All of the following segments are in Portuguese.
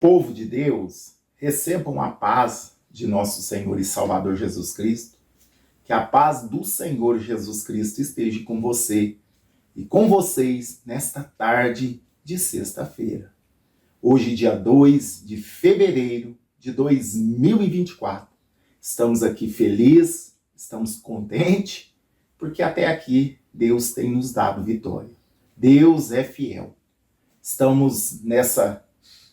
Povo de Deus, recebam a paz de nosso Senhor e Salvador Jesus Cristo. Que a paz do Senhor Jesus Cristo esteja com você e com vocês nesta tarde de sexta-feira. Hoje, dia 2 de fevereiro de 2024. Estamos aqui felizes, estamos contentes, porque até aqui Deus tem nos dado vitória. Deus é fiel. Estamos nessa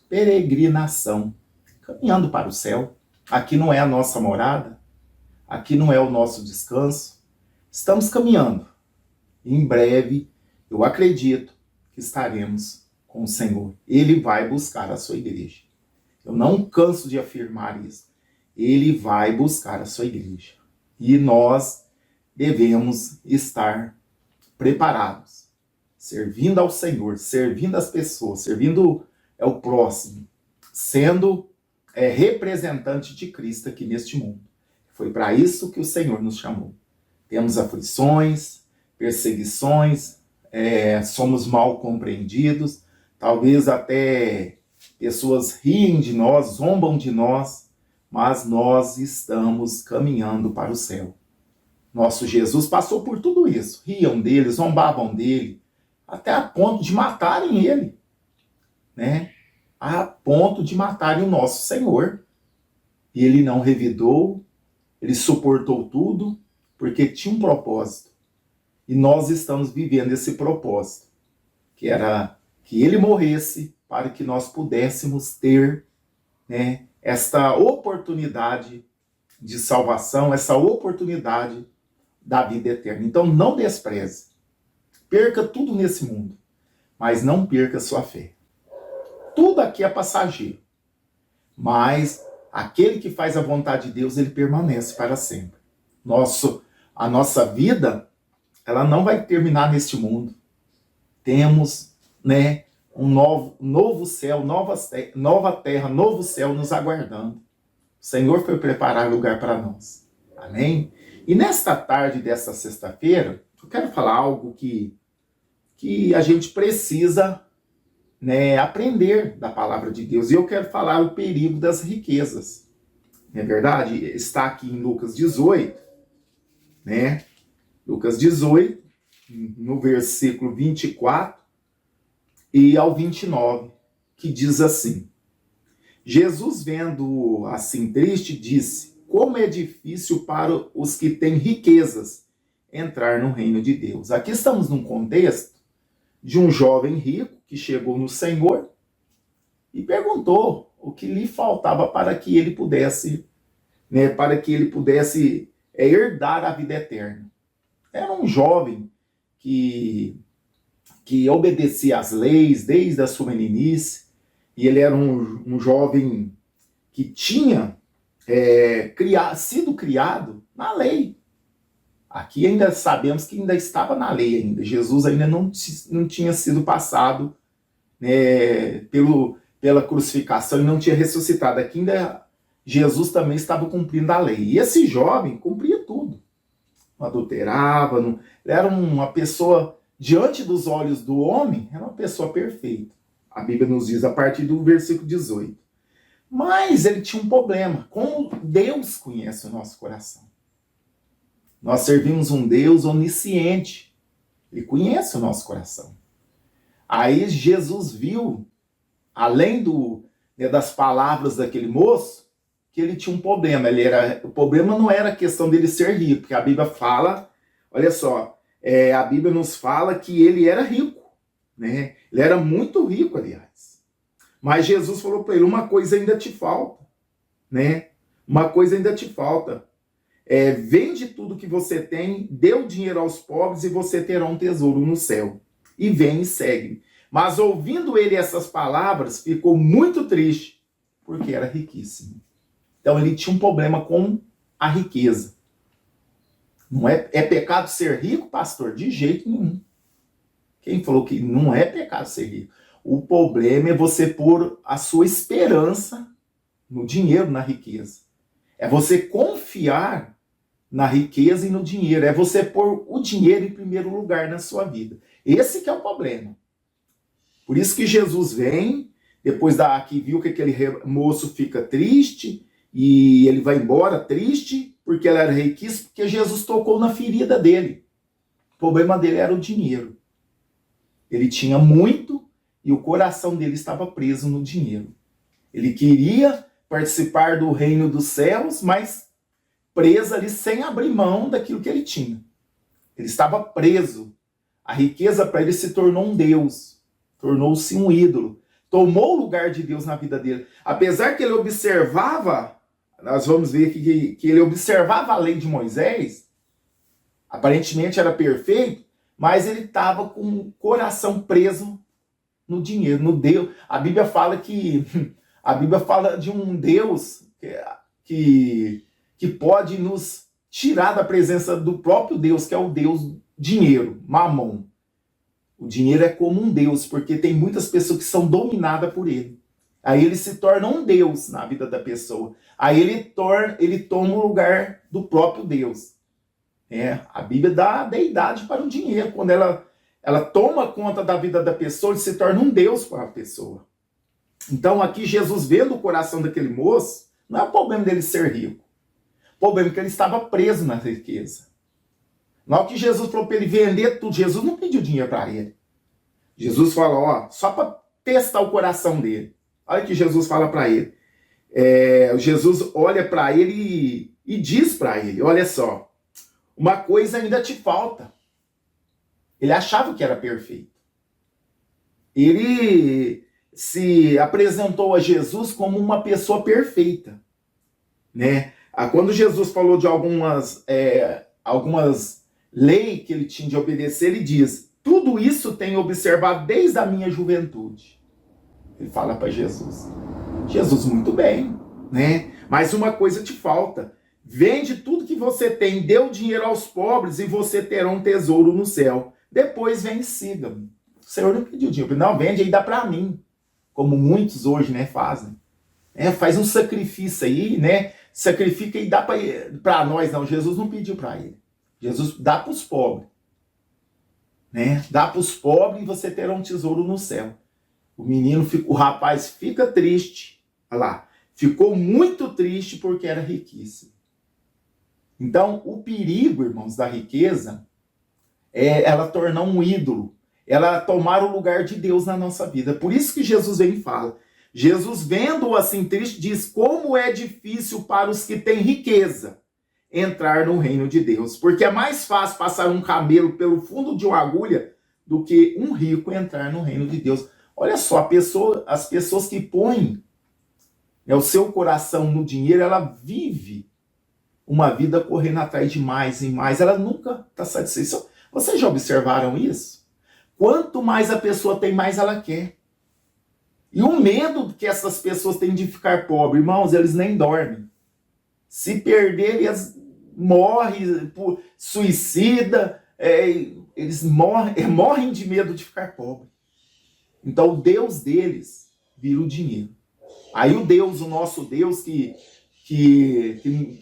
peregrinação, caminhando para o céu. Aqui não é a nossa morada, aqui não é o nosso descanso. Estamos caminhando. E em breve, eu acredito que estaremos com o Senhor. Ele vai buscar a sua igreja. Eu não canso de afirmar isso. Ele vai buscar a sua igreja. E nós devemos estar preparados, servindo ao Senhor, servindo as pessoas, servindo o próximo, sendo representante de Cristo aqui neste mundo. Foi para isso que o Senhor nos chamou. Temos aflições, perseguições, somos mal compreendidos, talvez até pessoas riem de nós, zombam de nós, mas nós estamos caminhando para o céu. Nosso Jesus passou por tudo isso. Riam dele, zombavam dele, até a ponto de matarem ele. Né? A ponto de matarem o nosso Senhor. E ele não revidou, ele suportou tudo, porque tinha um propósito. E nós estamos vivendo esse propósito, que era que ele morresse para que nós pudéssemos ter, né, esta oportunidade de salvação, essa oportunidade da vida eterna. Então não despreze. Perca tudo nesse mundo, mas não perca sua fé. Tudo aqui é passageiro, mas aquele que faz a vontade de Deus, ele permanece para sempre. A nossa vida, ela não vai terminar neste mundo. Temos, né, um novo céu, nova terra, novo céu nos aguardando. O Senhor foi preparar lugar para nós. Amém? E nesta tarde desta sexta-feira, eu quero falar algo que a gente precisa, né, aprender da palavra de Deus. E eu quero falar o perigo das riquezas. Não é verdade? Está aqui em Lucas 18, né? Lucas 18, no versículo 24 e ao 29, que diz assim: Jesus, vendo assim triste, disse: como é difícil para os que têm riquezas entrar no reino de Deus. Aqui estamos num contexto de um jovem rico que chegou no Senhor e perguntou o que lhe faltava para que ele pudesse, né, herdar a vida eterna. Era um jovem que obedecia às leis desde a sua meninice, e ele era um jovem que tinha sido criado na lei. Aqui ainda sabemos que ainda estava na lei ainda. Jesus ainda não tinha sido passado, né, pela crucificação e não tinha ressuscitado. Aqui ainda Jesus também estava cumprindo a lei. E esse jovem cumpria tudo. Não adulterava, ele era uma pessoa, diante dos olhos do homem, era uma pessoa perfeita. A Bíblia nos diz a partir do versículo 18. Mas ele tinha um problema. Como Deus conhece o nosso coração. Nós servimos um Deus onisciente. Ele conhece o nosso coração. Aí Jesus viu, além das palavras daquele moço, que ele tinha um problema. O problema não era a questão dele ser rico, porque a Bíblia fala, olha só, a Bíblia nos fala que ele era rico, né? Ele era muito rico, aliás. Mas Jesus falou para ele: uma coisa ainda te falta, né? Uma coisa ainda te falta. Vende tudo que você tem, dê o dinheiro aos pobres e você terá um tesouro no céu. E vem e segue. Mas ouvindo ele essas palavras, ficou muito triste, porque era riquíssimo. Então ele tinha um problema com a riqueza. Não é pecado ser rico, pastor? De jeito nenhum. Quem falou que não é pecado ser rico? O problema é você pôr a sua esperança no dinheiro, na riqueza. É você confiar na riqueza e no dinheiro. É você pôr o dinheiro em primeiro lugar na sua vida. Esse que é o problema. Por isso que Jesus vem, depois que viu que aquele moço fica triste, e ele vai embora triste, porque ele era riquíssimo, porque Jesus tocou na ferida dele. O problema dele era o dinheiro. Ele tinha muito e o coração dele estava preso no dinheiro. Ele queria participar do reino dos céus, mas preso ali sem abrir mão daquilo que ele tinha. Ele estava preso. A riqueza para ele se tornou um Deus, tornou-se um ídolo, tomou o lugar de Deus na vida dele. Apesar que ele observava, nós vamos ver que ele observava a lei de Moisés, aparentemente era perfeito, mas ele estava com o coração preso no dinheiro, no Deus. A Bíblia fala de um Deus que pode nos tirar da presença do próprio Deus, que é o Deus dinheiro, Mamon. O dinheiro é como um Deus, porque tem muitas pessoas que são dominadas por ele. Aí ele se torna um Deus na vida da pessoa. Aí ele toma o lugar do próprio Deus. A Bíblia dá a deidade para o dinheiro. Quando ela toma conta da vida da pessoa, ele se torna um Deus para a pessoa. Então aqui Jesus vendo o coração daquele moço, não é o problema dele ser rico. O problema é que ele estava preso na riqueza. Na hora que Jesus falou para ele vender tudo, Jesus não pediu dinheiro para ele. Jesus falou, só para testar o coração dele. Olha o que Jesus fala para ele. Jesus olha para ele e diz para ele, olha só, uma coisa ainda te falta. Ele achava que era perfeito. Ele se apresentou a Jesus como uma pessoa perfeita. Quando Jesus falou de algumas leis que ele tinha de obedecer, ele diz, tudo isso tenho observado desde a minha juventude. Ele fala para Jesus. Jesus, muito bem, mas uma coisa te falta. Vende tudo que você tem, dê o dinheiro aos pobres e você terá um tesouro no céu. Depois vem e siga-me. O Senhor não pediu dinheiro. Não, vende aí, dá para mim. Como muitos hoje fazem. Faz um sacrifício aí, sacrifica e dá para nós. Não, Jesus não pediu para ele. Jesus dá para os pobres. Dá para os pobres e você terá um tesouro no céu. O rapaz fica triste. Olha lá. Ficou muito triste porque era riquíssimo. Então, o perigo, irmãos, da riqueza é ela tornar um ídolo. Ela tomar o lugar de Deus na nossa vida. Por isso que Jesus vem e fala. Jesus, vendo-o assim triste, diz, como é difícil para os que têm riqueza entrar no reino de Deus. Porque é mais fácil passar um camelo pelo fundo de uma agulha do que um rico entrar no reino de Deus. Olha só, as pessoas que põem o seu coração no dinheiro, ela vive uma vida correndo atrás de mais e mais. Ela nunca está satisfeita. Vocês já observaram isso? Quanto mais a pessoa tem, mais ela quer. E o medo que essas pessoas têm de ficar pobres, irmãos, eles nem dormem. Se perder, eles morrem, suicida, eles morrem de medo de ficar pobre. Então o Deus deles vira o dinheiro. Aí o nosso Deus que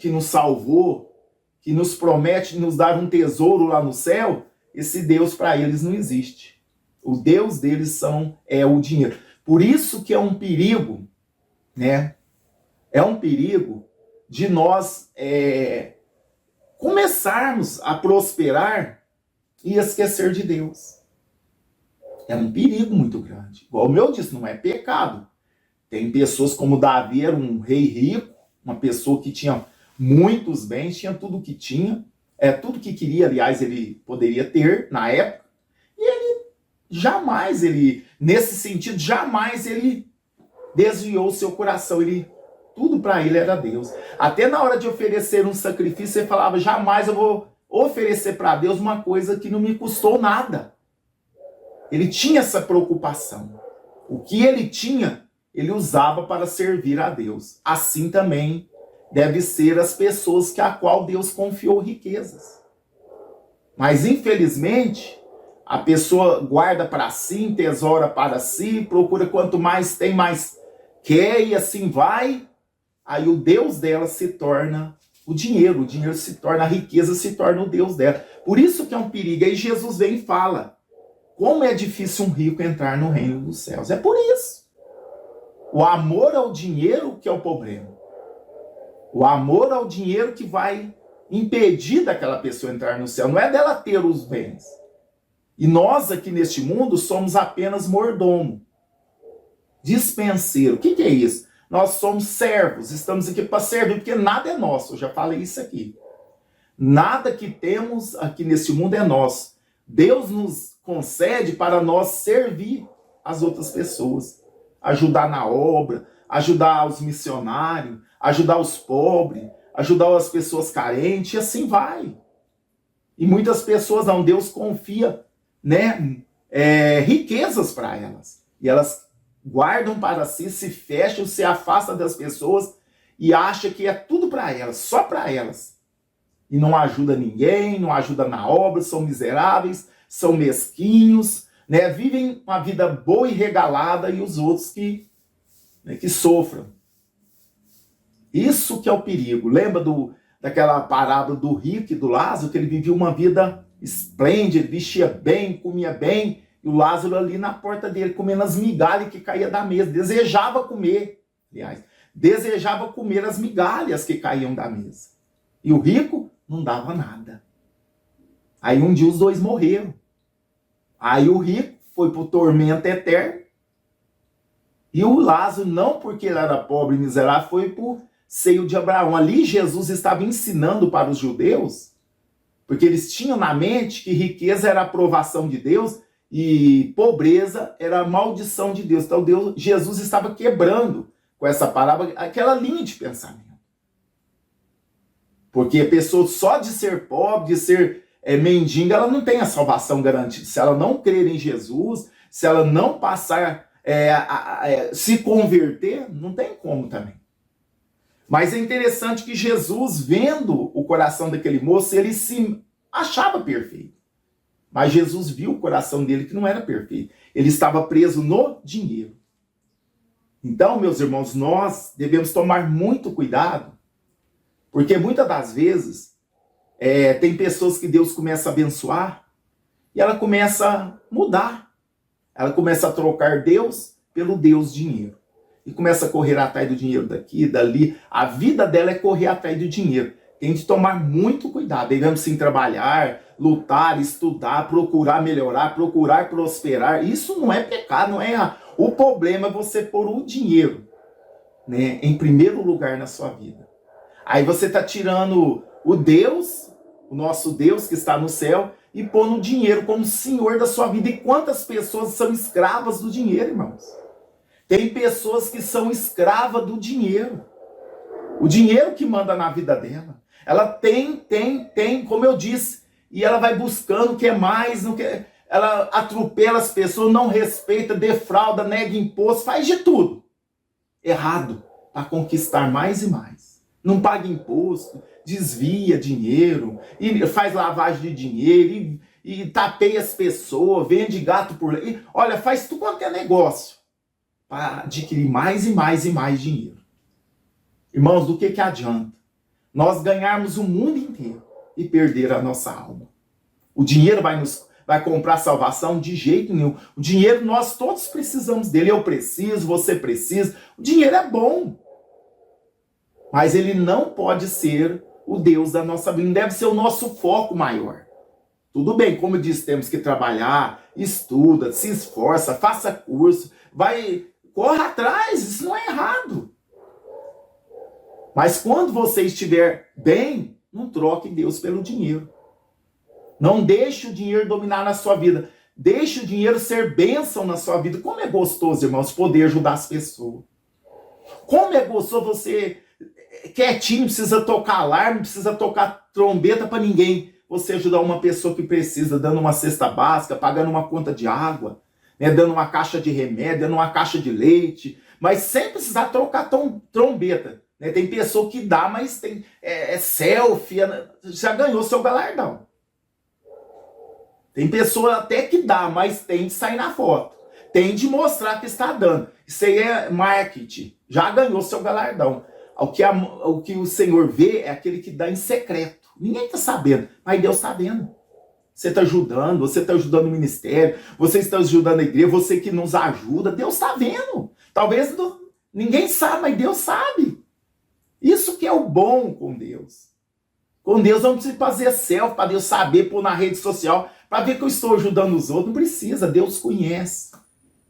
nos salvou, que nos promete nos dar um tesouro lá no céu, esse Deus para eles não existe. O Deus deles é o dinheiro. Por isso que é um perigo, É um perigo de nós começarmos a prosperar e esquecer de Deus. É um perigo muito grande. Igual o meu disse, não é pecado. Tem pessoas como Davi, era um rei rico, uma pessoa que tinha muitos bens, tinha tudo que tinha, tudo que queria, aliás, ele poderia ter na época, e nesse sentido, jamais ele desviou o seu coração, tudo para ele era Deus. Até na hora de oferecer um sacrifício, ele falava, jamais eu vou oferecer para Deus uma coisa que não me custou nada. Ele tinha essa preocupação. O que ele tinha, ele usava para servir a Deus. Assim também deve ser as pessoas a qual Deus confiou riquezas. Mas, infelizmente, a pessoa guarda para si, tesoura para si, procura quanto mais tem, mais quer, e assim vai. Aí o Deus dela se torna o dinheiro se torna, a riqueza se torna o Deus dela. Por isso que é um perigo. Aí Jesus vem e fala, como é difícil um rico entrar no reino dos céus. É por isso. O amor ao dinheiro que é o problema. O amor ao dinheiro que vai impedir daquela pessoa entrar no céu. Não é dela ter os bens. E nós aqui neste mundo somos apenas mordomo. Dispenseiro. O que é isso? Nós somos servos. Estamos aqui para servir, porque nada é nosso. Eu já falei isso aqui. Nada que temos aqui neste mundo é nosso. Deus nos concede para nós servir as outras pessoas. Ajudar na obra, ajudar os missionários, ajudar os pobres, ajudar as pessoas carentes, e assim vai. E muitas pessoas não, Deus confia, né, riquezas para elas. E elas guardam para si, se fecham, se afastam das pessoas e acham que é tudo para elas, só para elas. E não ajuda ninguém, não ajuda na obra, são miseráveis, são mesquinhos, né, vivem uma vida boa e regalada, e os outros que sofram. Isso que é o perigo. Lembra daquela parábola do rico e do Lázaro, que ele vivia uma vida esplêndida, vestia bem, comia bem, e o Lázaro ali na porta dele, comendo as migalhas que caíam da mesa. Desejava comer, aliás, desejava comer as migalhas que caíam da mesa. E o rico não dava nada. Aí um dia os dois morreram. Aí o rico foi para o tormento eterno. E o Lázaro, não porque ele era pobre e miserável, foi por seio de Abraão. Ali Jesus estava ensinando para os judeus, porque eles tinham na mente que riqueza era a aprovação de Deus e pobreza era a maldição de Deus. Então Jesus estava quebrando com essa parábola aquela linha de pensamento. Porque a pessoa só de ser pobre, de ser mendiga, ela não tem a salvação garantida. Se ela não crer em Jesus, se ela não passar se converter, não tem como também. Mas é interessante que Jesus, vendo o coração daquele moço, ele se achava perfeito. Mas Jesus viu o coração dele que não era perfeito. Ele estava preso no dinheiro. Então, meus irmãos, nós devemos tomar muito cuidado, porque muitas das vezes tem pessoas que Deus começa a abençoar e ela começa a mudar. Ela começa a trocar Deus pelo Deus dinheiro. E começa a correr atrás do dinheiro daqui, dali. A vida dela é correr atrás do dinheiro. Tem de tomar muito cuidado. Devemos sim trabalhar, lutar, estudar, procurar melhorar, procurar prosperar. Isso não é pecado, não é errado. O problema é você pôr o dinheiro, né, em primeiro lugar na sua vida. Aí você está tirando o Deus, o nosso Deus que está no céu, e pondo o dinheiro como senhor da sua vida. E quantas pessoas são escravas do dinheiro, irmãos? Tem pessoas que são escravas do dinheiro. O dinheiro que manda na vida dela. Ela tem, como eu disse, e ela vai buscando o que é mais, não quer, ela atropela as pessoas, não respeita, defrauda, nega imposto, faz de tudo errado para conquistar mais e mais. Não paga imposto, desvia dinheiro, e faz lavagem de dinheiro, e tapeia as pessoas, vende gato por lei. Olha, faz tudo quanto é negócio para adquirir mais e mais e mais dinheiro. Irmãos, do que adianta nós ganharmos o mundo inteiro e perder a nossa alma? O dinheiro vai comprar salvação? De jeito nenhum. O dinheiro, nós todos precisamos dele. Eu preciso, você precisa. O dinheiro é bom, mas ele não pode ser o Deus da nossa vida. Não deve ser o nosso foco maior. Tudo bem, como eu disse, temos que trabalhar, estuda, se esforça, faça curso, corra atrás, isso não é errado. Mas quando você estiver bem, não troque Deus pelo dinheiro. Não deixe o dinheiro dominar na sua vida. Deixe o dinheiro ser bênção na sua vida. Como é gostoso, irmãos, poder ajudar as pessoas. Como é gostoso você, quietinho, não precisa tocar alarme, não precisa tocar trombeta para ninguém. Você ajudar uma pessoa que precisa, dando uma cesta básica, pagando uma conta de água, né, dando uma caixa de remédio, dando uma caixa de leite, mas sem precisar trocar trombeta. Né? Tem pessoa que dá, mas tem selfie, já ganhou seu galardão. Tem pessoa até que dá, mas tem de sair na foto. Tem de mostrar que está dando. Isso aí é marketing. Já ganhou seu galardão. O que o Senhor vê é aquele que dá em secreto. Ninguém está sabendo, mas Deus está vendo. Você está ajudando, você está ajudando o ministério, você está ajudando a igreja, você que nos ajuda, Deus está vendo. Talvez Ninguém sabe, mas Deus sabe. Isso que é o bom com Deus. Com Deus não precisa fazer selfie para Deus saber, pôr na rede social, para ver que eu estou ajudando os outros. Não precisa, Deus conhece.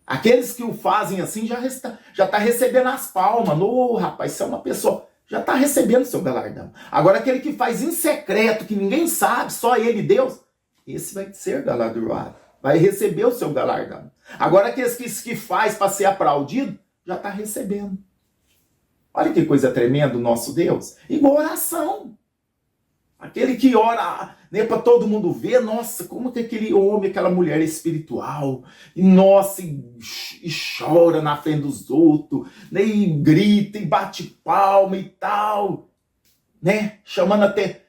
Aqueles que o fazem assim já está recebendo as palmas. Rapaz, você é uma pessoa, já está recebendo seu galardão. Agora aquele que faz em secreto, que ninguém sabe, só ele e Deus, esse vai ser galardoado. Vai receber o seu galardão. Agora aqueles que faz para ser aplaudido, já está recebendo. Olha que coisa tremenda o nosso Deus. Igual oração. Aquele que ora, né, para todo mundo ver, nossa, como que aquele homem, aquela mulher é espiritual, e nossa, e chora na frente dos outros, né, e grita, e bate palma e tal, né, chamando até...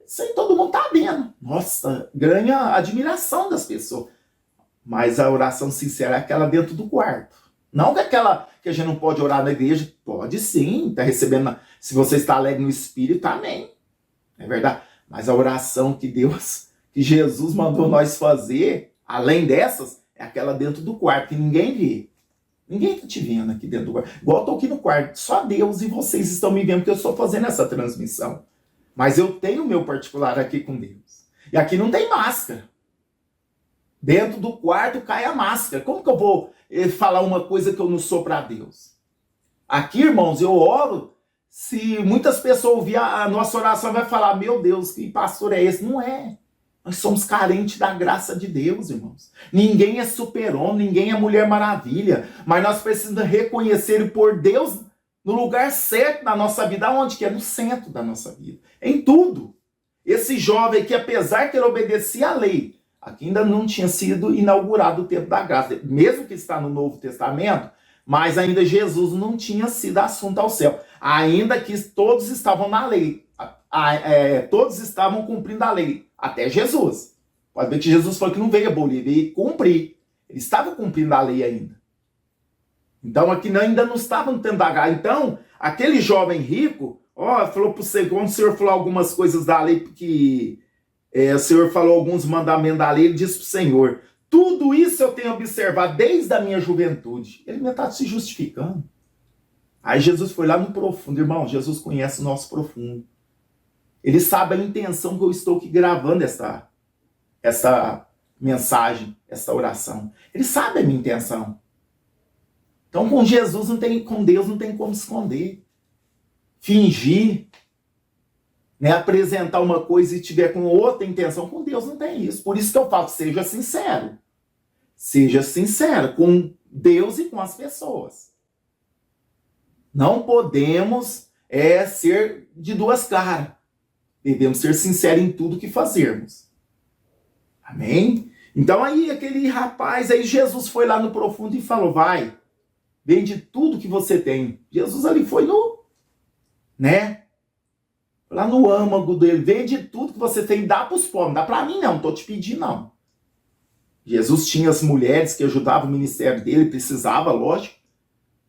Isso aí todo mundo tá vendo. Nossa, ganha admiração das pessoas. Mas a oração sincera é aquela dentro do quarto. Não que aquela que a gente não pode orar na igreja. Pode sim, tá recebendo. Se você está alegre no espírito, amém. É verdade. Mas a oração que Deus, que Jesus mandou nós fazer, além dessas, é aquela dentro do quarto, que ninguém vê. Ninguém tá te vendo aqui dentro do quarto. Igual eu tô aqui no quarto. Só Deus e vocês estão me vendo, porque eu estou fazendo essa transmissão. Mas eu tenho o meu particular aqui com Deus. E aqui não tem máscara. Dentro do quarto cai a máscara. Como que eu vou falar uma coisa que eu não sou para Deus? Aqui, irmãos, eu oro. Se muitas pessoas ouvir a nossa oração, vai falar, meu Deus, que pastor é esse? Não é. Nós somos carentes da graça de Deus, irmãos. Ninguém é super-homem, ninguém é mulher maravilha. Mas nós precisamos reconhecer e pôr Deus no lugar certo da nossa vida. Aonde que é? No centro da nossa vida. Em tudo. Esse jovem que, apesar que ele obedecia à lei, aqui ainda não tinha sido inaugurado o tempo da graça. Mesmo que está no Novo Testamento, mas ainda Jesus não tinha sido assunto ao céu. Ainda que todos estavam na lei. Todos estavam cumprindo a lei. Até Jesus. Pode ver que Jesus falou que não veio abolir, ele veio cumprir. Ele estava cumprindo a lei ainda. Então aqui ainda não estavam tendo a graça. Então, aquele jovem rico, falou para o Senhor, quando o Senhor falou algumas coisas da lei, porque o Senhor falou alguns mandamentos da lei, ele disse para o Senhor, tudo isso eu tenho observado desde a minha juventude. Ele está se justificando. Aí Jesus foi lá no profundo. Irmão, Jesus conhece o nosso profundo. Ele sabe a intenção que eu estou aqui gravando essa mensagem, essa oração. Ele sabe a minha intenção. Então com Jesus com Deus não tem como esconder. Fingir, né, apresentar uma coisa e tiver com outra intenção, com Deus não tem isso. Por isso que eu falo, seja sincero. Seja sincero com Deus e com as pessoas. Não podemos ser de duas caras. Devemos ser sinceros em tudo que fazermos. Amém? Então aí aquele rapaz, aí Jesus foi lá no profundo e falou, vai, vende tudo que você tem. Jesus ali foi lá no âmago dele, vende tudo que você tem, dá para os pobres, não dá para mim não, estou te pedindo não. Jesus tinha as mulheres que ajudavam o ministério dele, precisava, lógico.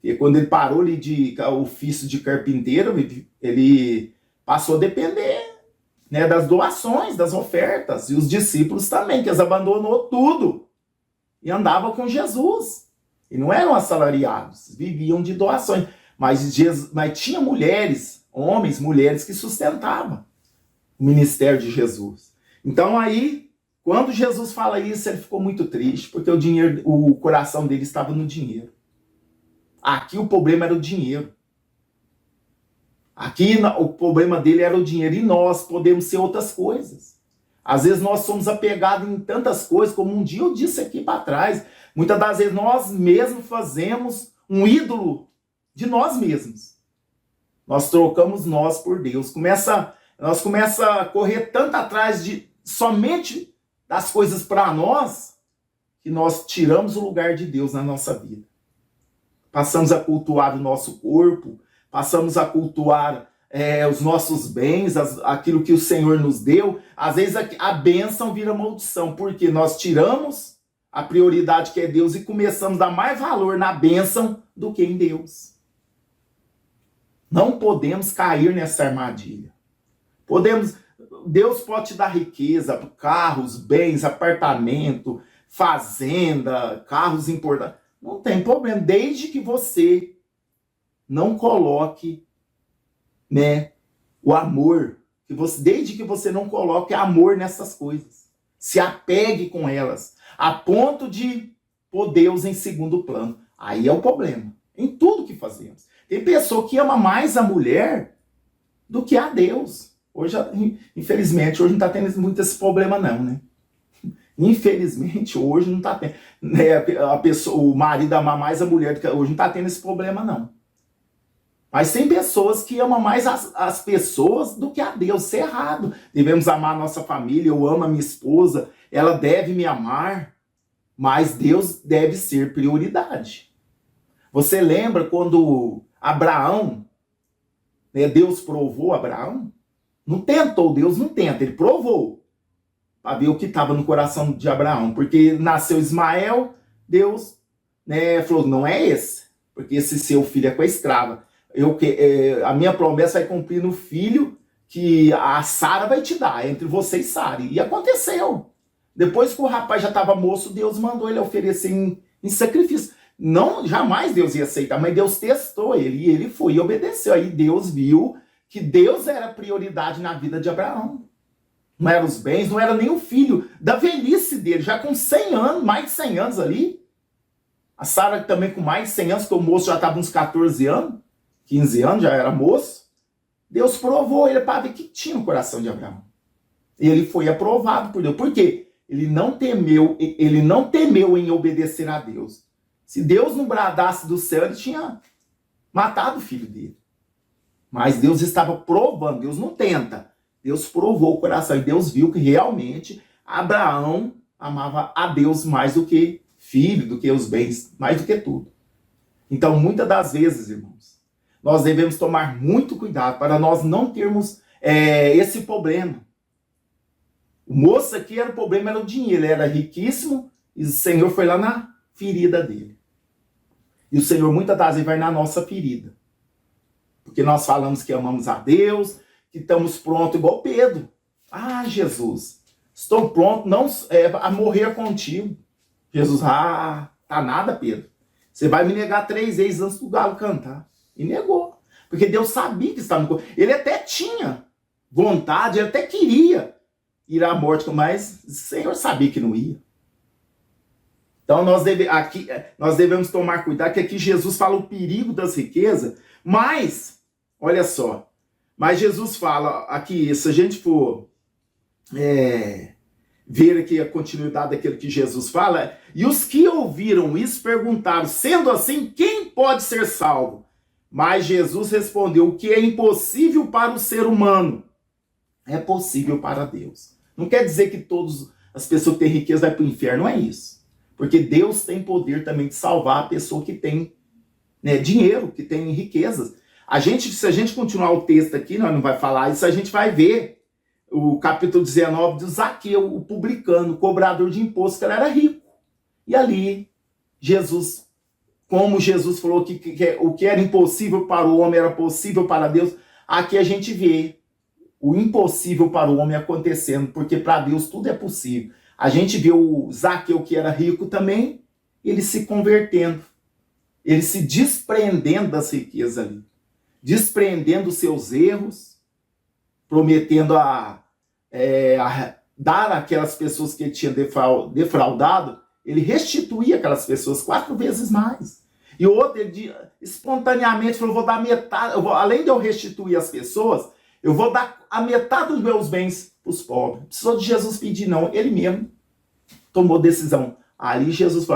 E quando ele parou ali de ofício de carpinteiro, ele passou a depender, né, das doações, das ofertas. E os discípulos também, que eles abandonou tudo. E andavam com Jesus. E não eram assalariados, viviam de doações. Mas tinha mulheres, homens, mulheres que sustentavam o ministério de Jesus. Então aí, quando Jesus fala isso, ele ficou muito triste, porque o coração dele estava no dinheiro. Aqui o problema era o dinheiro. Aqui o problema dele era o dinheiro. E nós podemos ser outras coisas. Às vezes nós somos apegados em tantas coisas, como um dia eu disse aqui para trás. Muitas das vezes nós mesmos fazemos um ídolo de nós mesmos. Nós trocamos nós por Deus. Nós começamos a correr tanto atrás de somente das coisas para nós, que nós tiramos o lugar de Deus na nossa vida. Passamos a cultuar o nosso corpo, passamos a cultuar os nossos bens, aquilo que o Senhor nos deu. Às vezes a bênção vira maldição, porque nós tiramos a prioridade que é Deus e começamos a dar mais valor na bênção do que em Deus. Não podemos cair nessa armadilha. Deus pode te dar riqueza, carros, bens, apartamento, fazenda, carros importantes. Não tem problema, desde que você não coloque, né, o amor, desde que você não coloque amor nessas coisas. Se apegue com elas, a ponto de pôr Deus em segundo plano. Aí é o problema, em tudo que fazemos. Tem pessoa que ama mais a mulher do que a Deus. Hoje, infelizmente, hoje não está tendo muito esse problema não, né? Infelizmente, hoje não está tendo. Né, o marido ama mais a mulher do que... Hoje não está tendo esse problema não. Mas tem pessoas que amam mais as pessoas do que a Deus. Isso é errado. Devemos amar a nossa família. Eu amo a minha esposa. Ela deve me amar. Mas Deus deve ser prioridade. Você lembra quando Abraão, né, Deus provou Abraão? Não tentou, Deus não tenta. Ele provou. Para ver o que estava no coração de Abraão. Porque nasceu Ismael, Deus, né, falou, não é esse. Porque esse seu filho é com a escrava. A minha promessa vai cumprir no filho que a Sara vai te dar, entre você e Sara. E aconteceu. Depois que o rapaz já estava moço, Deus mandou ele oferecer em sacrifício. Não, jamais Deus ia aceitar, mas Deus testou ele e ele foi e obedeceu. Aí Deus viu que Deus era prioridade na vida de Abraão. Não eram os bens, não era nem o filho, da velhice dele, já com 100 anos, mais de 100 anos ali. A Sara também com mais de 100 anos, porque o moço já estava uns 14 anos. 15 anos, já era moço. Deus provou ele para ver o que tinha no coração de Abraão. E ele foi aprovado por Deus. Por quê? Ele não temeu em obedecer a Deus. Se Deus não bradasse do céu, ele tinha matado o filho dele. Mas Deus estava provando, Deus não tenta. Deus provou o coração e Deus viu que realmente Abraão amava a Deus mais do que filho, do que os bens, mais do que tudo. Então, muitas das vezes, irmãos, nós devemos tomar muito cuidado para nós não termos esse problema. O moço aqui, o problema era o dinheiro, ele era riquíssimo e o Senhor foi lá na ferida dele. E o Senhor muitas das vezes vai na nossa ferida. Porque nós falamos que amamos a Deus, que estamos prontos igual Pedro. Ah, Jesus, estou pronto a morrer contigo. Jesus, tá nada, Pedro. Você vai me negar 3 vezes antes do galo cantar. E negou. Porque Deus sabia que estava no... Ele até tinha vontade, ele até queria ir à morte, mas o Senhor sabia que não ia. Então nós devemos tomar cuidado, que aqui Jesus fala o perigo das riquezas, mas, olha só, mas Jesus fala aqui, se a gente for ver aqui a continuidade daquilo que Jesus fala, e os que ouviram isso perguntaram, sendo assim, quem pode ser salvo? Mas Jesus respondeu, o que é impossível para o ser humano, é possível para Deus. Não quer dizer que todas as pessoas que têm riqueza vão para o inferno, não é isso. Porque Deus tem poder também de salvar a pessoa que tem, né, dinheiro, que tem riquezas. Se a gente continuar o texto aqui, nós não vai falar isso, a gente vai ver o capítulo 19 de Zaqueu, o publicano, o cobrador de imposto, que ele era rico. E ali, como Jesus falou que o que era impossível para o homem era possível para Deus, aqui a gente vê o impossível para o homem acontecendo, porque para Deus tudo é possível. A gente vê o Zaqueu, que era rico também, ele se convertendo, ele se desprendendo das riquezas ali, desprendendo os seus erros, prometendo a dar àquelas pessoas que ele tinha defraudado, ele restituía aquelas pessoas 4 vezes mais. E o outro, ele espontaneamente falou, vou dar metade, além de eu restituir as pessoas, eu vou dar a metade dos meus bens para os pobres. Não precisou de Jesus pedir, não. Ele mesmo tomou decisão. Aí Jesus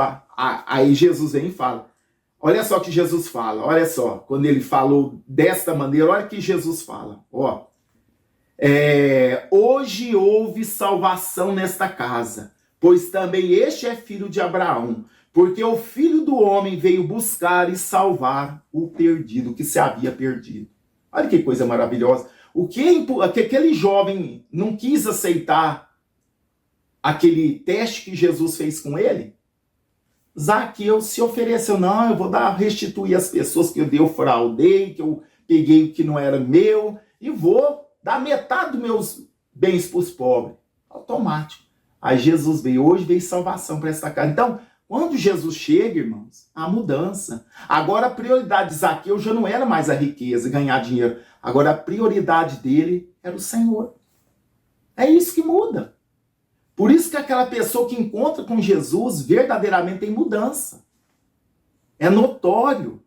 vem e fala. Olha só o que Jesus fala. Olha só. Quando ele falou desta maneira, olha o que Jesus fala. Ó. Hoje houve salvação nesta casa, pois também este é filho de Abraão. Porque o Filho do Homem veio buscar e salvar o perdido, que se havia perdido. Olha que coisa maravilhosa. Que aquele jovem não quis aceitar aquele teste que Jesus fez com ele? Zaqueu se ofereceu, não, eu vou restituir as pessoas que eu defraudei, que eu peguei o que não era meu, e vou dar metade dos meus bens para os pobres. Automático. Aí Jesus veio, hoje veio salvação para essa casa. Então, Quando Jesus chega, irmãos, a mudança. Agora a prioridade de Zaqueu já não era mais a riqueza, ganhar dinheiro. Agora a prioridade dele era o Senhor. É isso que muda. Por isso que aquela pessoa que encontra com Jesus verdadeiramente tem mudança. É notório.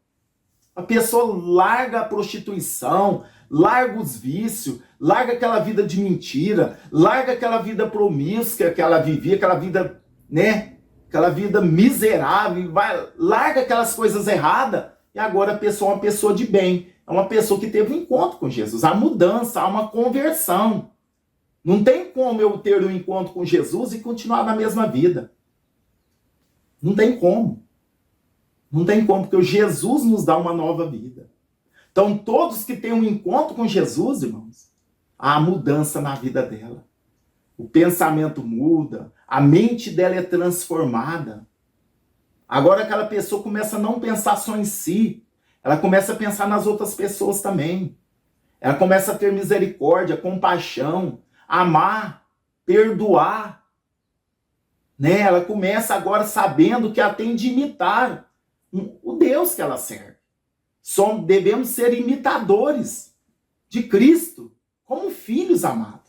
A pessoa larga a prostituição, larga os vícios, larga aquela vida de mentira, larga aquela vida promíscua que ela vivia, aquela vida, né? Aquela vida miserável, larga aquelas coisas erradas, e agora a pessoa é uma pessoa de bem. É uma pessoa que teve um encontro com Jesus. Há mudança, há uma conversão. Não tem como eu ter um encontro com Jesus e continuar na mesma vida. Não tem como. Não tem como, porque Jesus nos dá uma nova vida. Então, todos que têm um encontro com Jesus, irmãos, há mudança na vida dela. O pensamento muda, a mente dela é transformada. Agora aquela pessoa começa a não pensar só em si, ela começa a pensar nas outras pessoas também. Ela começa a ter misericórdia, compaixão, amar, perdoar. Né? Ela começa agora sabendo que ela tem de imitar o Deus que ela serve. Devemos ser imitadores de Cristo, como filhos amados.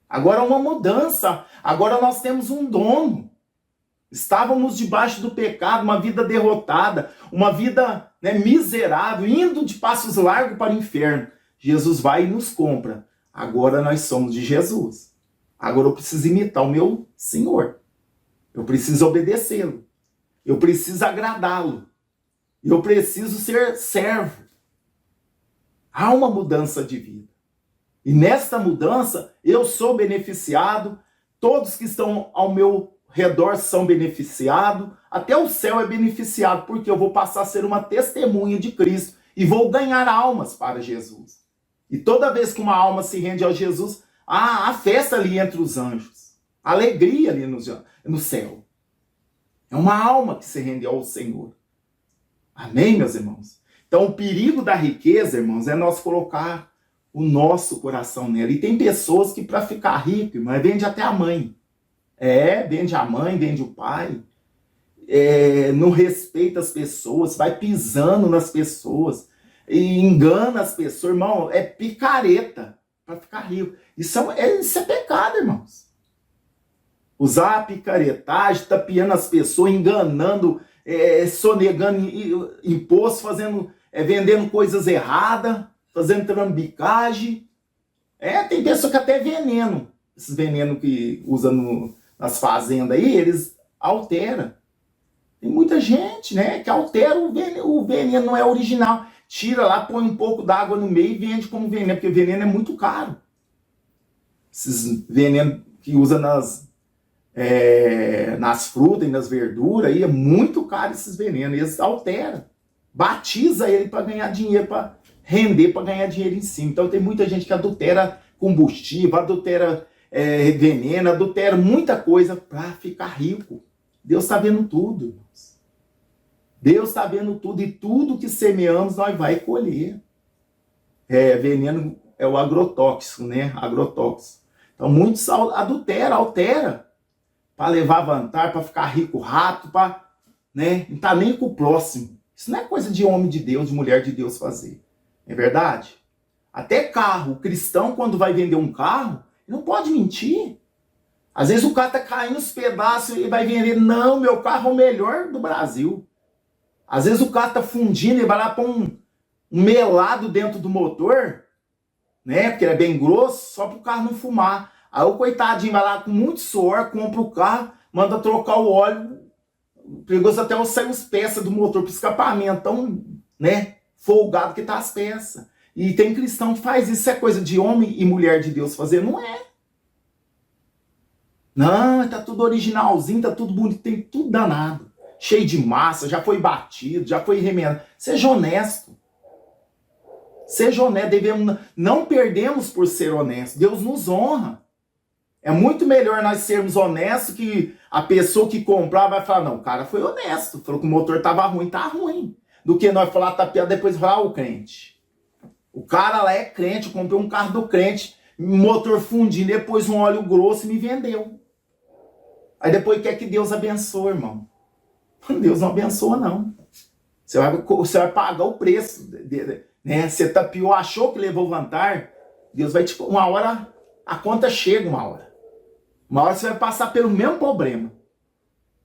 Agora uma mudança, agora nós temos um dono. Estávamos debaixo do pecado, uma vida derrotada, uma vida, né, miserável, indo de passos largos para o inferno. Jesus vai e nos compra. Agora nós somos de Jesus. Agora eu preciso imitar o meu Senhor. Eu preciso obedecê-lo. Eu preciso agradá-lo. Eu preciso ser servo. Há uma mudança de vida. E nesta mudança, eu sou beneficiado, todos que estão ao meu redor são beneficiados, até o céu é beneficiado, porque eu vou passar a ser uma testemunha de Cristo e vou ganhar almas para Jesus. E toda vez que uma alma se rende a Jesus, há festa ali entre os anjos, alegria ali no céu. É uma alma que se rende ao Senhor. Amém, meus irmãos? Então, o perigo da riqueza, irmãos, é nós colocar o nosso coração nela. E tem pessoas que, para ficar rico, irmão, vende até a mãe. Vende a mãe, vende o pai. Não respeita as pessoas, vai pisando nas pessoas, e engana as pessoas. Irmão, é picareta para ficar rico. Isso é pecado, irmãos. Usar a picaretagem, tapeando as pessoas, enganando, sonegando imposto, vendendo coisas erradas, fazendo trambicagem. Tem pessoa que até veneno, esses venenos que usa nas fazendas aí, eles alteram. Tem muita gente, né, que altera o veneno, não é original. Tira lá, põe um pouco d'água no meio e vende como veneno, porque o veneno é muito caro. Esses venenos que usa nas frutas e nas verduras, aí é muito caro esses venenos. Eles alteram, batiza ele para ganhar dinheiro, para render, para ganhar dinheiro em cima. Então tem muita gente que adultera combustível, adultera veneno, adultera muita coisa para ficar rico. Deus está vendo tudo, irmãos. Deus está vendo tudo, e tudo que semeamos nós vai colher. Veneno é o agrotóxico, né? Agrotóxico. Então muitos altera para levar vantagem, para ficar rico rápido, para, né, não tá nem com o próximo. Isso não é coisa de homem de Deus, de mulher de Deus fazer. É verdade? Até carro, o cristão, quando vai vender um carro, não pode mentir. Às vezes o carro tá caindo os pedaços e vai vender, não, meu carro é o melhor do Brasil. Às vezes o carro tá fundindo e vai lá pôr um melado dentro do motor, né, porque ele é bem grosso, só para o carro não fumar. Aí o coitadinho vai lá com muito suor, compra o carro, manda trocar o óleo, perigoso até sair as peças do motor para escapamento, tão, né, folgado que tá as peças. E tem cristão que faz isso. Isso é coisa de homem e mulher de Deus fazer? Não é. Não, tá tudo originalzinho, tá tudo bonito, tem tudo danado. Cheio de massa, já foi batido, já foi remendado. Seja honesto. Seja honesto, não perdemos por ser honesto. Deus nos honra. É muito melhor nós sermos honestos, que a pessoa que comprar vai falar, não, o cara foi honesto, falou que o motor tava ruim, tá ruim. Do que nós falar tapeado, depois falar, o crente. O cara lá é crente, eu comprei um carro do crente, motor fundindo, depois um óleo grosso e me vendeu. Aí depois quer que Deus abençoe, irmão. Deus não abençoa, não. Você vai pagar o preço. Né? Você tapeou, achou que levou vantagem, Deus vai te... Uma hora, a conta chega uma hora. Uma hora você vai passar pelo mesmo problema.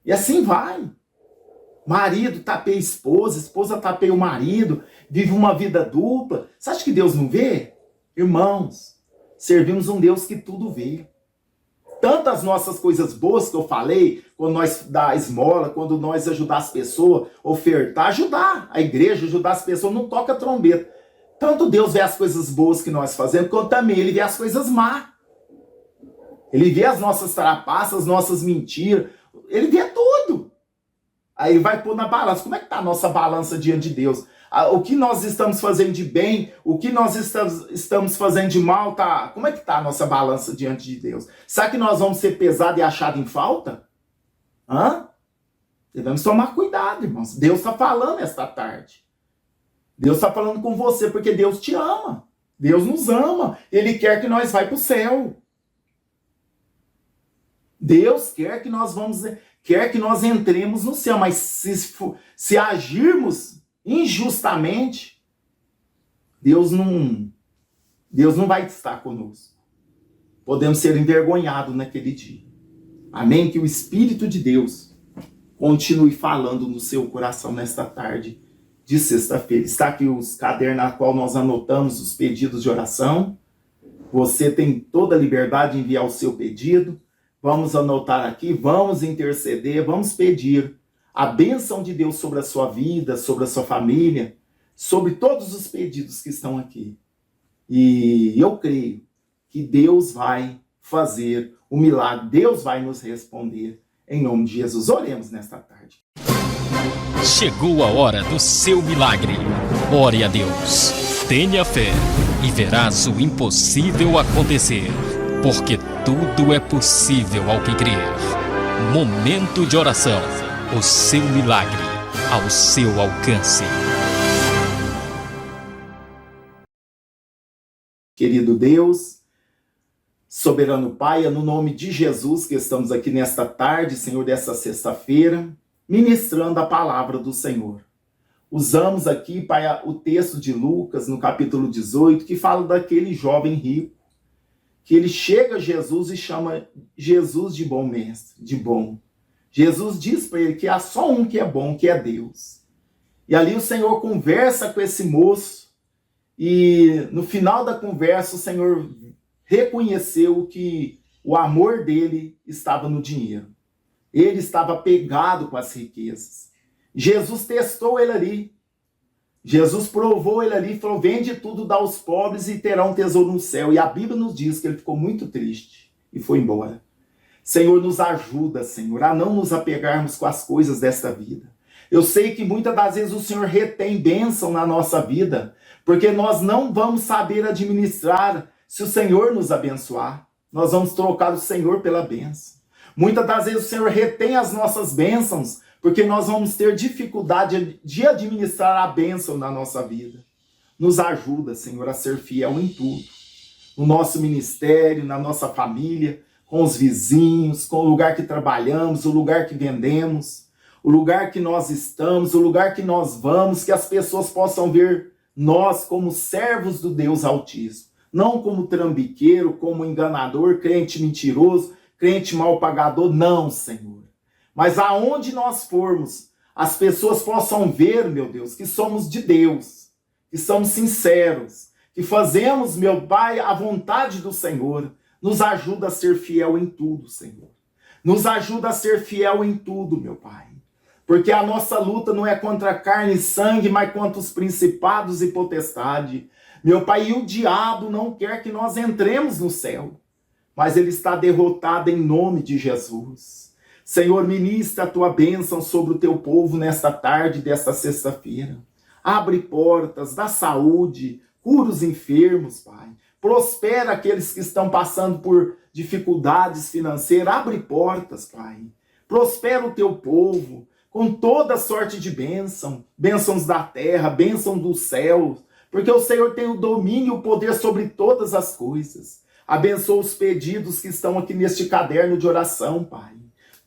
E assim vai. Marido tapeia esposa, esposa tapeia o marido, vive uma vida dupla. Você acha que Deus não vê? Irmãos, servimos um Deus que tudo vê. Tantas nossas coisas boas que eu falei, quando nós dá esmola, quando nós ajudar as pessoas, ofertar, ajudar a igreja, ajudar as pessoas, não toca trombeta. Tanto Deus vê as coisas boas que nós fazemos, quanto também Ele vê as coisas más. Ele vê as nossas trapaças, as nossas mentiras, Ele vê tudo. Aí vai pôr na balança. Como é que está a nossa balança diante de Deus? O que nós estamos fazendo de bem, o que nós estamos fazendo de mal, tá? Como é que está a nossa balança diante de Deus? Será que nós vamos ser pesados e achados em falta? Devemos tomar cuidado, irmãos. Deus está falando esta tarde. Deus está falando com você porque Deus te ama. Deus nos ama. Ele quer que nós vá para o céu. Deus quer que nós entremos no céu, mas se agirmos injustamente, Deus não vai estar conosco. Podemos ser envergonhados naquele dia. Amém? Que o Espírito de Deus continue falando no seu coração nesta tarde de sexta-feira. Está aqui os cadernos na qual nós anotamos os pedidos de oração. Você tem toda a liberdade de enviar o seu pedido. Vamos anotar aqui, vamos interceder, vamos pedir a bênção de Deus sobre a sua vida, sobre a sua família, sobre todos os pedidos que estão aqui. E eu creio que Deus vai fazer o milagre, Deus vai nos responder em nome de Jesus. Oremos nesta tarde. Chegou a hora do seu milagre. Ore a Deus, tenha fé e verás o impossível acontecer, porque tudo é possível ao que crer. Momento de oração. O seu milagre ao seu alcance. Querido Deus, soberano Pai, é no nome de Jesus que estamos aqui nesta tarde, Senhor, dessa sexta-feira, ministrando a palavra do Senhor. Usamos aqui, Pai, o texto de Lucas, no capítulo 18, que fala daquele jovem rico, que ele chega a Jesus e chama Jesus de bom mestre, de bom. Jesus diz para ele que há só um que é bom, que é Deus. E ali o Senhor conversa com esse moço e no final da conversa o Senhor reconheceu que o amor dele estava no dinheiro. Ele estava pegado com as riquezas. Jesus testou ele ali. Jesus provou ele ali e falou, vende tudo, dá aos pobres e terá um tesouro no céu. E a Bíblia nos diz que ele ficou muito triste e foi embora. Senhor, nos ajuda, Senhor, a não nos apegarmos com as coisas desta vida. Eu sei que muitas das vezes o Senhor retém bênção na nossa vida, porque nós não vamos saber administrar se o Senhor nos abençoar. Nós vamos trocar o Senhor pela bênção. Muitas das vezes o Senhor retém as nossas bênçãos, porque nós vamos ter dificuldade de administrar a bênção na nossa vida. Nos ajuda, Senhor, a ser fiel em tudo. No nosso ministério, na nossa família, com os vizinhos, com o lugar que trabalhamos, o lugar que vendemos, o lugar que nós estamos, o lugar que nós vamos, que as pessoas possam ver nós como servos do Deus Altíssimo. Não como trambiqueiro, como enganador, crente mentiroso, crente mal pagador, não, Senhor. Mas aonde nós formos, as pessoas possam ver, meu Deus, que somos de Deus, que somos sinceros, que fazemos, meu Pai, a vontade do Senhor. Nos ajuda a ser fiel em tudo, Senhor. Nos ajuda a ser fiel em tudo, meu Pai. Porque a nossa luta não é contra carne e sangue, mas contra os principados e potestades. Meu Pai, e o diabo não quer que nós entremos no céu, mas ele está derrotado em nome de Jesus. Senhor, ministra a tua bênção sobre o teu povo nesta tarde desta sexta-feira. Abre portas, dá saúde, cura os enfermos, Pai. Prospera aqueles que estão passando por dificuldades financeiras. Abre portas, Pai. Prospera o teu povo com toda sorte de bênção. Bênçãos da terra, bênção do céu. Porque o Senhor tem o domínio e o poder sobre todas as coisas. Abençoa os pedidos que estão aqui neste caderno de oração, Pai.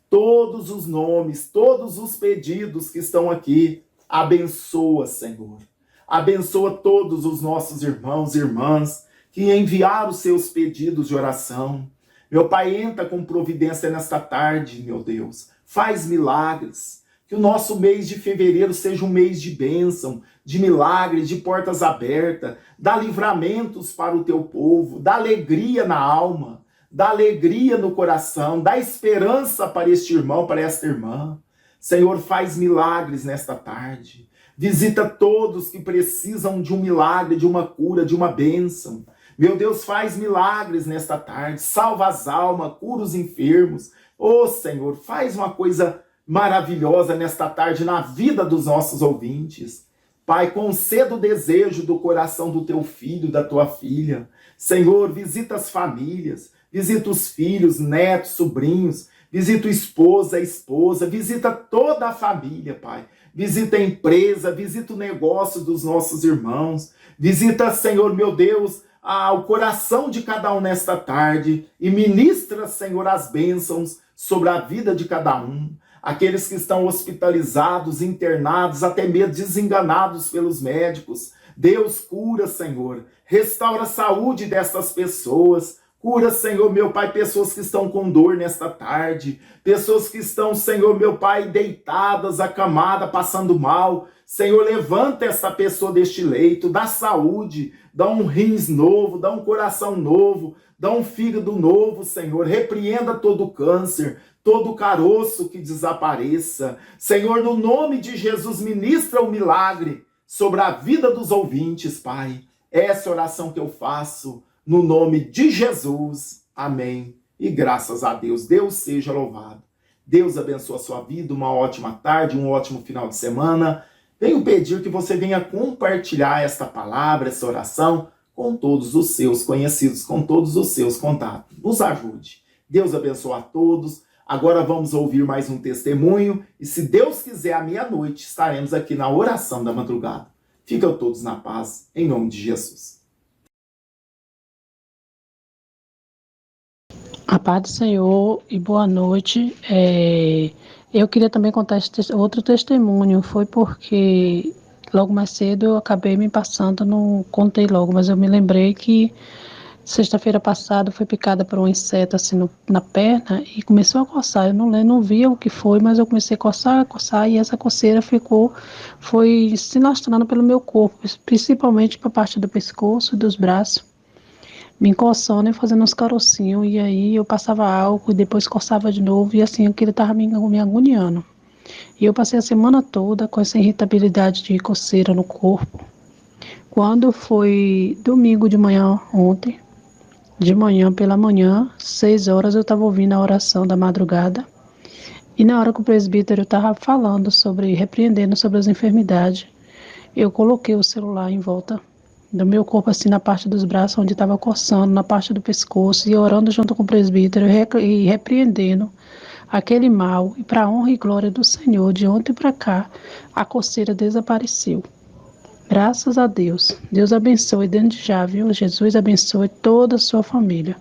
todos os nomes, todos os pedidos que estão aqui. Abençoa, Senhor. Abençoa todos os nossos irmãos e irmãs que enviaram os seus pedidos de oração. Meu Pai, entra com providência nesta tarde, meu Deus. Faz milagres. Que o nosso mês de fevereiro seja um mês de bênção, de milagres, de portas abertas. Dá livramentos para o teu povo. Dá alegria na alma. Dá alegria no coração. Dá esperança para este irmão, para esta irmã. Senhor, faz milagres nesta tarde. Visita todos que precisam de um milagre, de uma cura, de uma bênção. Meu Deus, faz milagres nesta tarde. Salva as almas, cura os enfermos. Ô Senhor, faz uma coisa maravilhosa nesta tarde na vida dos nossos ouvintes. Pai, conceda o desejo do coração do teu filho, da tua filha. Senhor, visita as famílias, visita os filhos, netos, sobrinhos, visita o esposo, a esposa, visita toda a família, Pai. Visita a empresa, visita o negócio dos nossos irmãos. Visita, Senhor, meu Deus, o coração de cada um nesta tarde e ministra, Senhor, as bênçãos sobre a vida de cada um. Aqueles que estão hospitalizados, internados, até mesmo desenganados pelos médicos. Deus, cura, Senhor. Restaura a saúde dessas pessoas. Cura, Senhor, meu Pai, pessoas que estão com dor nesta tarde. Pessoas que estão, Senhor, meu Pai, deitadas, acamadas, passando mal. Senhor, levanta essa pessoa deste leito, dá saúde, dá um rins novo, dá um coração novo, dá um fígado novo, Senhor. Repreenda todo o câncer, todo o caroço que desapareça. Senhor, no nome de Jesus, ministra o milagre sobre a vida dos ouvintes, Pai. Essa oração que eu faço, no nome de Jesus. Amém. E graças a Deus, Deus seja louvado. Deus abençoe a sua vida, uma ótima tarde, um ótimo final de semana. Venho pedir que você venha compartilhar esta palavra, essa oração, com todos os seus conhecidos, com todos os seus contatos. Nos ajude. Deus abençoe a todos. Agora vamos ouvir mais um testemunho. E se Deus quiser, à meia-noite, estaremos aqui na oração da madrugada. Fiquem todos na paz, em nome de Jesus. A paz do Senhor e boa noite. Eu queria também contar outro testemunho. Foi porque logo mais cedo eu acabei me passando, não contei logo, mas eu me lembrei que sexta-feira passada fui picada por um inseto assim na perna e começou a coçar. Eu não via o que foi, mas eu comecei a coçar e essa coceira foi se lastrando pelo meu corpo, principalmente para a parte do pescoço e dos braços, me coçando e fazendo uns carocinhos, e aí eu passava álcool e depois coçava de novo, e assim aquilo estava me agoniando. E eu passei a semana toda com essa irritabilidade de coceira no corpo. Quando foi domingo de manhã, ontem, pela manhã, 6 horas, eu estava ouvindo a oração da madrugada, e na hora que o presbítero estava falando repreendendo sobre as enfermidades, eu coloquei o celular em volta do meu corpo, assim, na parte dos braços, onde estava coçando, na parte do pescoço, e orando junto com o presbítero e repreendendo aquele mal, e para a honra e glória do Senhor, de ontem para cá, a coceira desapareceu. Graças a Deus. Deus abençoe desde já, viu? Jesus abençoe toda a sua família.